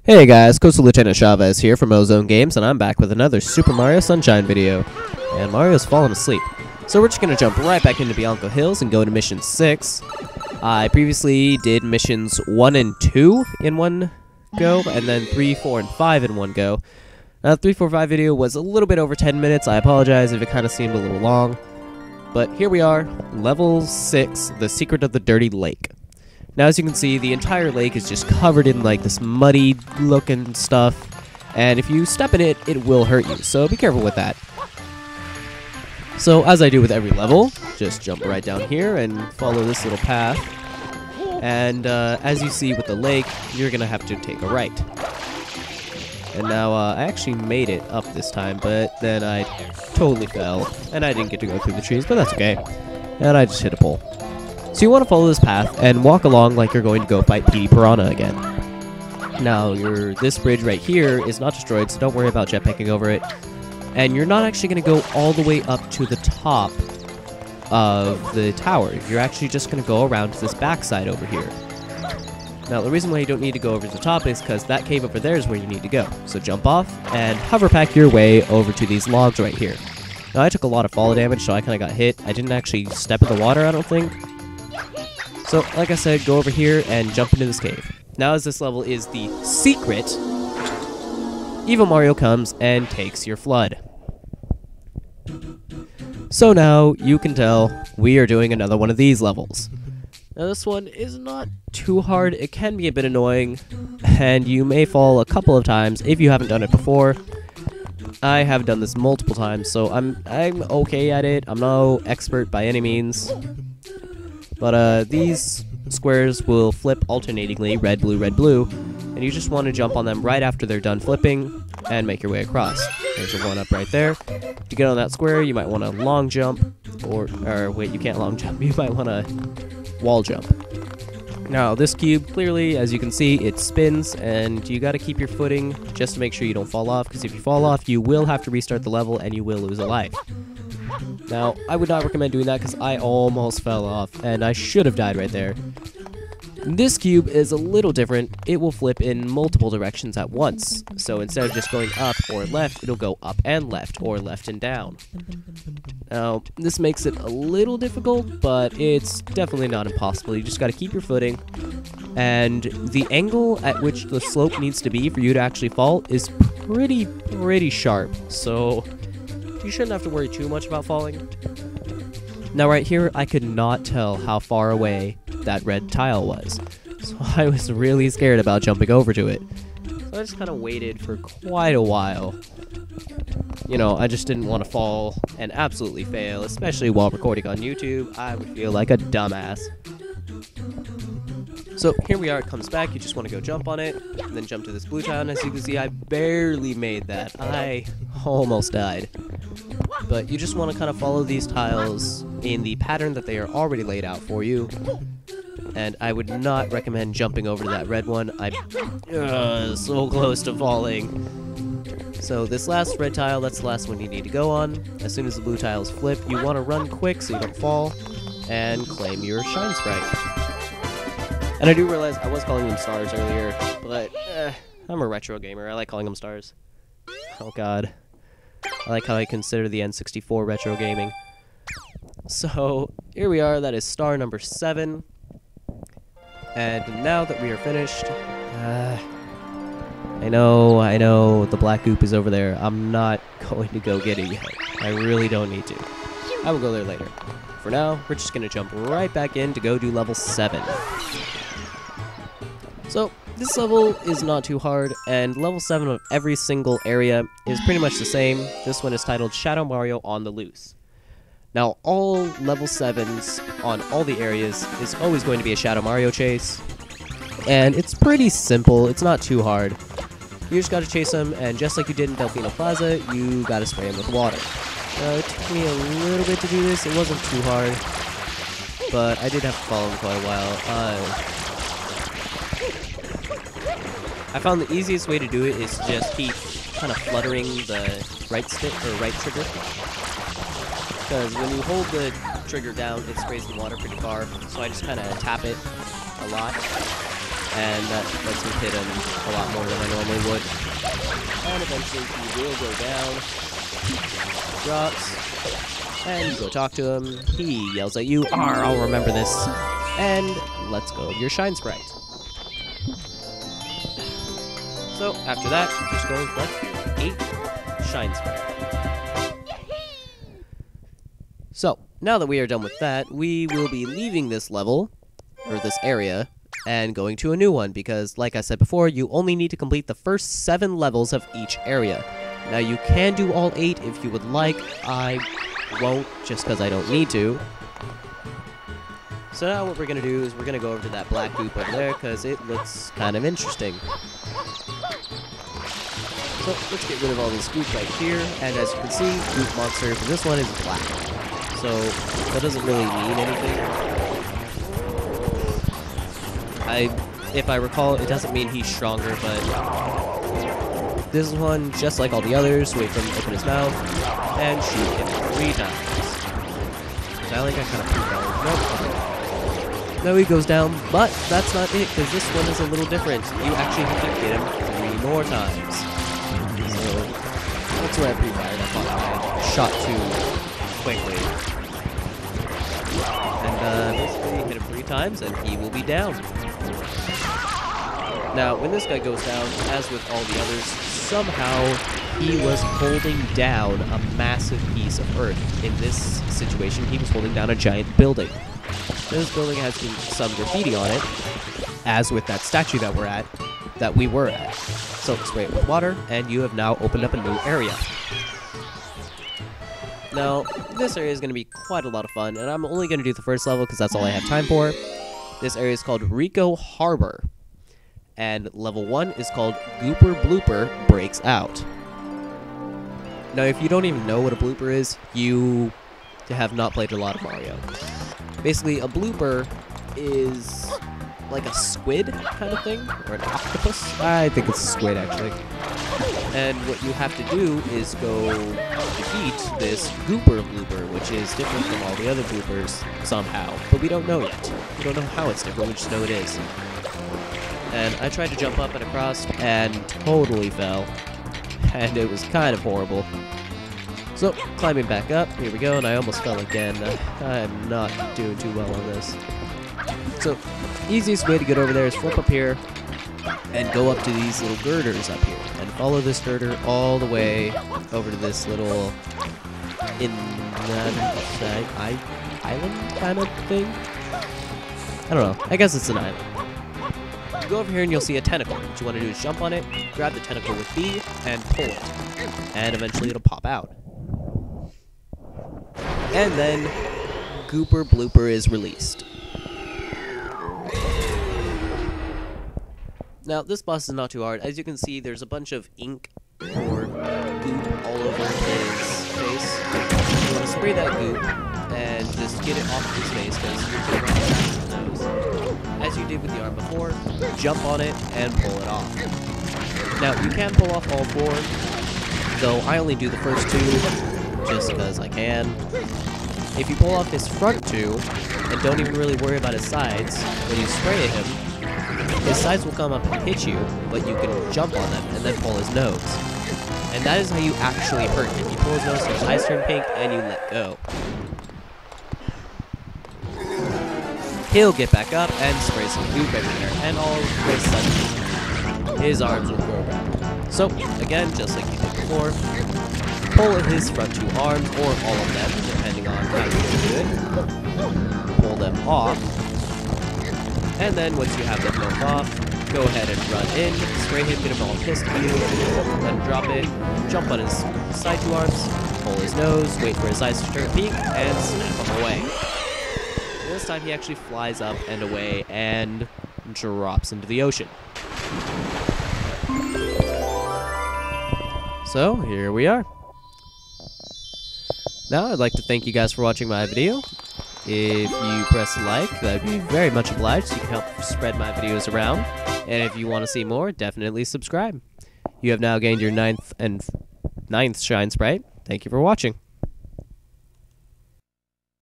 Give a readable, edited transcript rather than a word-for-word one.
Hey guys, COS LT Chavez here from Ozone Games, and I'm back with another Super Mario Sunshine video. And Mario's fallen asleep. So we're just going to jump right back into Bianco Hills and go to Mission 6. I previously did Missions 1 and 2 in one go, and then 3, 4, and 5 in one go. Now, the 3, 4, 5 video was a little bit over 10 minutes. I apologize if it kind of seemed a little long. But here we are, Level 6, The Secret of the Dirty Lake. Now, as you can see, the entire lake is just covered in, like, this muddy-looking stuff. And if you step in it, it will hurt you, so be careful with that. So, as I do with every level, just jump right down here and follow this little path. And, as you see with the lake, you're gonna have to take a right. And now, I actually made it up this time, but then I totally fell, and I didn't get to go through the trees, but that's okay. And I just hit a pole. So you want to follow this path and walk along like you're going to go fight Petey Piranha again. Now, this bridge right here is not destroyed, so don't worry about jetpacking over it. And you're not actually going to go all the way up to the top of the tower. You're actually just going to go around to this backside over here. Now, the reason why you don't need to go over to the top is because that cave over there is where you need to go. So jump off and hover pack your way over to these logs right here. Now, I took a lot of fall damage, so I kind of got hit. I didn't actually step in the water, I don't think. So, like I said, go over here and jump into this cave. Now, as this level is the secret, Evil Mario comes and takes your flood. So now, you can tell, we are doing another one of these levels. Now, this one is not too hard. It can be a bit annoying, and you may fall a couple of times if you haven't done it before. I have done this multiple times, so I'm okay at it. I'm no expert by any means. But these squares will flip alternatingly, red, blue, and you just want to jump on them right after they're done flipping and make your way across. There's a one up right there. To get on that square, you might want to long jump, or wait, you can't long jump, you might want to wall jump. Now, this cube, clearly, as you can see, it spins, and you got to keep your footing just to make sure you don't fall off, because if you fall off, you will have to restart the level, and you will lose a life. Now, I would not recommend doing that because I almost fell off, and I should have died right there. This cube is a little different. It will flip in multiple directions at once. So instead of just going up or left, it'll go up and left, or left and down. Now, this makes it a little difficult, but it's definitely not impossible. You just got to keep your footing, and the angle at which the slope needs to be for you to actually fall is pretty sharp, so you shouldn't have to worry too much about falling. Now right here, I could not tell how far away that red tile was, so I was really scared about jumping over to it. So I just kind of waited for quite a while. You know, I just didn't want to fall and absolutely fail, especially while recording on YouTube. I would feel like a dumbass. So here we are, it comes back, you just want to go jump on it, and then jump to this blue tile, and as you can see, I barely made that. I almost died. But you just want to kind of follow these tiles in the pattern that they are already laid out for you. And I would not recommend jumping over to that red one. I'm so close to falling. So this last red tile, that's the last one you need to go on. As soon as the blue tiles flip, you want to run quick so you don't fall, and claim your shine sprite. And I do realize I was calling them stars earlier, but I'm a retro gamer. I like calling them stars. Oh god. I like how I consider the N64 retro gaming. So, here we are. That is star number 7. And now that we are finished, I know, the black goop is over there. I'm not going to go get it yet. I really don't need to. I will go there later. For now, we're just going to jump right back in to go do level 7. So, this level is not too hard, and level 7 of every single area is pretty much the same. This one is titled Shadow Mario on the Loose. Now, all level 7s on all the areas is always going to be a Shadow Mario chase, and it's pretty simple. It's not too hard. You just gotta chase them, and just like you did in Delfino Plaza, you gotta spray them with water. Now, it took me a little bit to do this. It wasn't too hard, but I did have to follow them quite a while. I found the easiest way to do it is to just keep kind of fluttering the right stick or right trigger. Because when you hold the trigger down, it sprays the water pretty far. So I just kind of tap it a lot. and that lets me hit him a lot more than I normally would. And eventually he will go down, drops, and you go talk to him. He yells at you, "Arr, I'll remember this," and let's go of your Shine Sprite. So after that, you just go and collect 8 Shine Sprite. So now that we are done with that, we will be leaving this level, or this area, and going to a new one, because like I said before, you only need to complete the first 7 levels of each area. Now you can do all 8 if you would like. I won't, just because I don't need to. So now what we're going to do is we're going to go over to that black goop over there, because it looks kind of interesting. So let's get rid of all this goop right here, and as you can see, goop monster for this one is black. So that doesn't really mean anything. If I recall, it doesn't mean he's stronger, but this one, just like all the others, wait for him to open his mouth and shoot him 3 times. I think I kind of pooped out. Nope. No, he goes down, but that's not it, because this one is a little different. You actually have to hit him 3 more times. So that's where I pre-fired. I thought I shot too quickly. And basically hit him 3 times and he will be down. Now, when this guy goes down, as with all the others, somehow he was holding down a massive piece of earth. In this situation, he was holding down a giant building. This building has some graffiti on it, as with that statue that we were at. So spray it with water, and you have now opened up a new area. Now, this area is going to be quite a lot of fun, and I'm only going to do the first level because that's all I have time for. This area is called Rico Harbor, and level 1 is called Gooper Blooper Breaks Out. Now, if you don't even know what a blooper is, you have not played a lot of Mario. Basically, a blooper is like a squid kind of thing, or an octopus. I think it's a squid, actually. And what you have to do is go defeat this Gooper Blooper, which is different from all the other bloopers somehow. But we don't know yet. We don't know how it's different, we just know it is. And I tried to jump up and across and totally fell. And it was kind of horrible. So, climbing back up, here we go, and I almost fell again. I'm not doing too well on this. So, easiest way to get over there is flip up here and go up to these little girders up here. And follow this girder all the way over to this little island kind of thing. I don't know. I guess it's an island. You go over here and you'll see a tentacle. What you want to do is jump on it, grab the tentacle with B, and pull it. And eventually it'll pop out. And then Gooper Blooper is released. Now, this boss is not too hard. As you can see, there's a bunch of ink or goop all over his face. You want to spray that goop and just get it off his face because you're going to run out of his nose. As you did with the arm before, jump on it and pull it off. Now, you can pull off all 4, though I only do the first 2 just because I can. If you pull off his front 2 and don't even really worry about his sides, when you spray at him, his sides will come up and hit you, but you can jump on them and then pull his nose. And that is how you actually hurt him. You pull his nose, his eyes turn pink, and you let go. He'll get back up and spray some goop everywhere, and all of a sudden, his arms will grow back. So, again, just like you did before, pull his front 2 arms, or all of them, depending on how you do it. Pull them off. And then once you have them both off, go ahead and run in, spray him, get him all pissed at you, then drop it, jump on his side 2 arms, pull his nose, wait for his eyes to turn pink, and snap him away. And this time he actually flies up and away and drops into the ocean. So, here we are. Now, I'd like to thank you guys for watching my video. If you press like, that would be very much obliged, so you can help spread my videos around. And if you want to see more, definitely subscribe. You have now gained your 9th Shine Sprite. Thank you for watching.